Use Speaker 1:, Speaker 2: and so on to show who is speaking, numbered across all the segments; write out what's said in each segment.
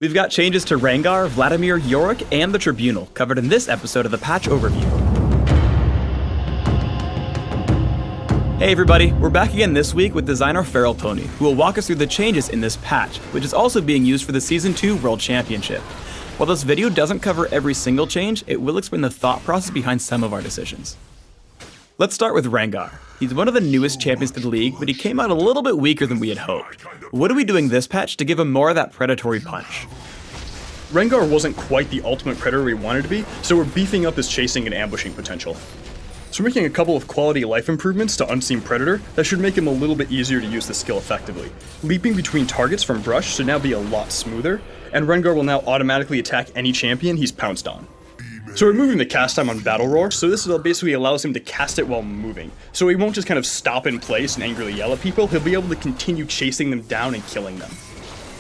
Speaker 1: We've got changes to Rengar, Vladimir, Yorick, and the Tribunal covered in this episode of the Patch Overview. Hey everybody, we're back again this week with designer Feral Pony, who will walk us through the changes in this patch, which is also being used for the Season 2 World Championship. While this video doesn't cover every single change, it will explain the thought process behind some of our decisions. Let's start with Rengar. He's one of the newest champions to the league, but he came out a little bit weaker than we had hoped. What are we doing this patch to give him more of that predatory punch?
Speaker 2: Rengar wasn't quite the ultimate predator we wanted to be, so we're beefing up his chasing and ambushing potential. So we're making a couple of quality life improvements to Unseen Predator that should make him a little bit easier to use the skill effectively. Leaping between targets from Brush should now be a lot smoother, and Rengar will now automatically attack any champion he's pounced on. So we're removing the cast time on Battle Roar, so this basically allows him to cast it while moving. So he won't just kind of stop in place and angrily yell at people, he'll be able to continue chasing them down and killing them.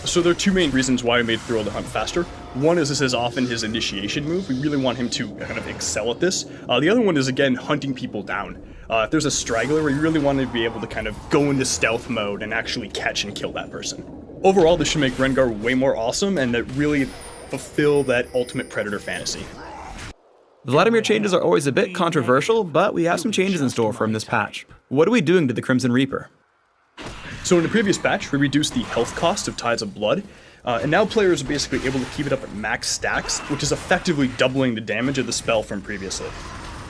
Speaker 2: So there are two main reasons why we made Thrill the Hunt faster. One is this is often his initiation move, we really want him to kind of excel at this. The other one is, again, hunting people down. If there's a straggler, we really want to be able to kind of go into stealth mode and actually catch and kill that person. Overall, this should make Rengar way more awesome and that really fulfill that ultimate predator fantasy.
Speaker 1: The Vladimir changes are always a bit controversial, but we have some changes in store for him this patch. What are we doing to the Crimson Reaper?
Speaker 2: So in the previous patch, we reduced the health cost of Tides of Blood, and now players are basically able to keep it up at max stacks, which is effectively doubling the damage of the spell from previously.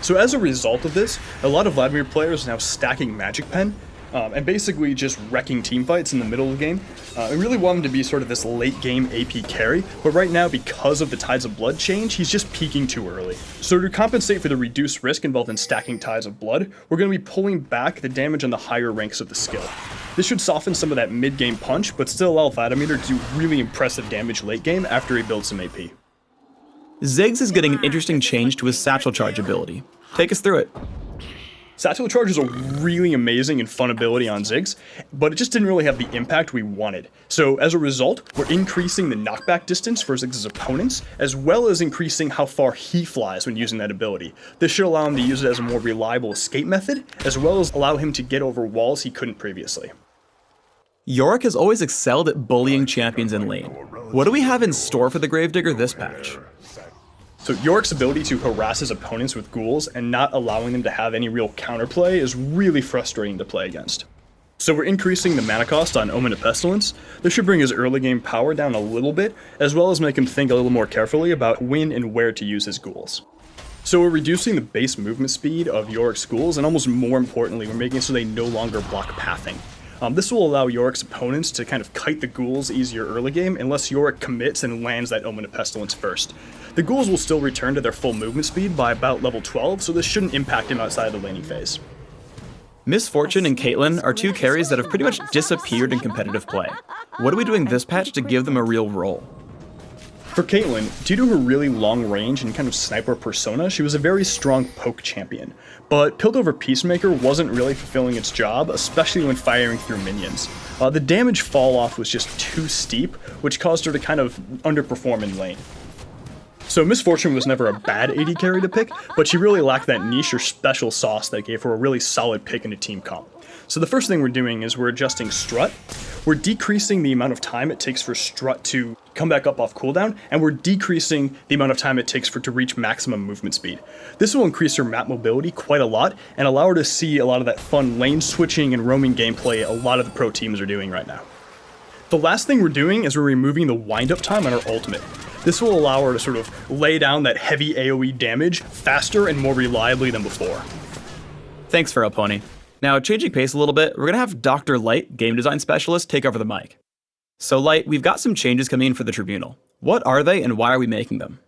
Speaker 2: So as a result of this, a lot of Vladimir players are now stacking Magic Pen, and basically just wrecking teamfights in the middle of the game. I really want him to be sort of this late game AP carry, but right now, because of the Tides of Blood change, he's just peaking too early. So to compensate for the reduced risk involved in stacking Tides of Blood, we're going to be pulling back the damage on the higher ranks of the skill. This should soften some of that mid-game punch, but still allow Vladimir to do really impressive damage late game after he builds some AP.
Speaker 1: Ziggs is getting an interesting change to his Satchel Charge ability. Take us through it.
Speaker 2: Satchel Charge is a really amazing and fun ability on Ziggs, but it just didn't really have the impact we wanted. So as a result, we're increasing the knockback distance for Ziggs' opponents, as well as increasing how far he flies when using that ability. This should allow him to use it as a more reliable escape method, as well as allow him to get over walls he couldn't previously.
Speaker 1: Yorick has always excelled at bullying champions in lane. What do we have in store for the Gravedigger this patch?
Speaker 2: So Yorick's ability to harass his opponents with ghouls and not allowing them to have any real counterplay is really frustrating to play against. So we're increasing the mana cost on Omen of Pestilence. This should bring his early game power down a little bit, as well as make him think a little more carefully about when and where to use his ghouls. So we're reducing the base movement speed of Yorick's ghouls, and almost more importantly, we're making it so they no longer block pathing. This will allow Yorick's opponents to kind of kite the ghouls easier early game unless Yorick commits and lands that Omen of Pestilence first. The ghouls will still return to their full movement speed by about level 12, so this shouldn't impact him outside of the laning phase.
Speaker 1: Misfortune and Caitlyn are two carries that have pretty much disappeared in competitive play. What are we doing this patch to give them a real role?
Speaker 2: For Caitlyn, due to her really long range and kind of sniper persona, she was a very strong poke champion. But Piltover Peacemaker wasn't really fulfilling its job, especially when firing through minions. The damage fall off was just too steep, which caused her to kind of underperform in lane. So Misfortune was never a bad AD carry to pick, but she really lacked that niche or special sauce that gave her a really solid pick in a team comp. So the first thing we're doing is we're adjusting Strut. We're decreasing the amount of time it takes for Strut to come back up off cooldown, and we're decreasing the amount of time it takes for it to reach maximum movement speed. This will increase her map mobility quite a lot, and allow her to see a lot of that fun lane switching and roaming gameplay a lot of the pro teams are doing right now. The last thing we're doing is we're removing the wind-up time on her ultimate. This will allow her to sort of lay down that heavy AoE damage faster and more reliably than before.
Speaker 1: Thanks, Feral Pony. Now, changing pace a little bit, we're going to have Dr. Light, game design specialist, take over the mic. So Light, we've got some changes coming in for the Tribunal. What are they and why are we making them?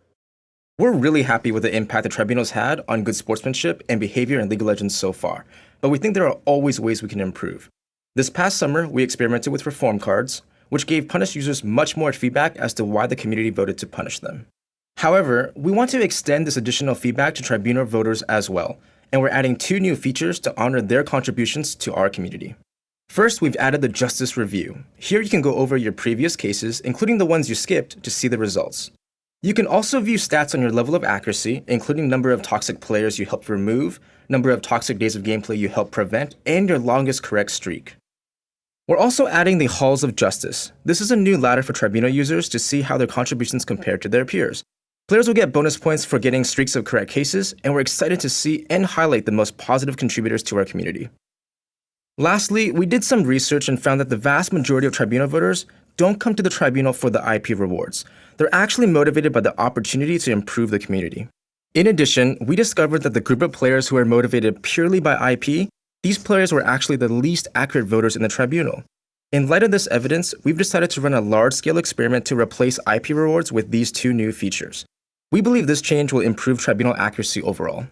Speaker 3: We're really happy with the impact the Tribunal's had on good sportsmanship and behavior in League of Legends so far, but we think there are always ways we can improve. This past summer, we experimented with reform cards, which gave punished users much more feedback as to why the community voted to punish them. However, we want to extend this additional feedback to Tribunal voters as well, and we're adding 2 new features to honor their contributions to our community. First, we've added the Justice Review. Here you can go over your previous cases, including the ones you skipped, to see the results. You can also view stats on your level of accuracy, including number of toxic players you helped remove, number of toxic days of gameplay you helped prevent, and your longest correct streak. We're also adding the Halls of Justice. This is a new ladder for Tribunal users to see how their contributions compare to their peers. Players will get bonus points for getting streaks of correct cases, and we're excited to see and highlight the most positive contributors to our community. Lastly, we did some research and found that the vast majority of Tribunal voters don't come to the Tribunal for the IP rewards. They're actually motivated by the opportunity to improve the community. In addition, we discovered that the group of players who are motivated purely by IP, these players were actually the least accurate voters in the Tribunal. In light of this evidence, we've decided to run a large-scale experiment to replace IP rewards with these two new features. We believe this change will improve Tribunal accuracy overall.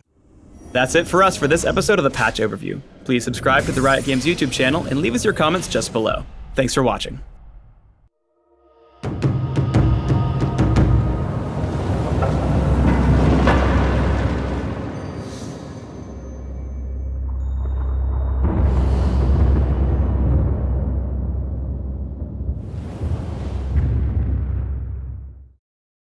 Speaker 1: That's it for us for this episode of the Patch Overview. Please subscribe to the Riot Games YouTube channel and leave us your comments just below. Thanks for watching.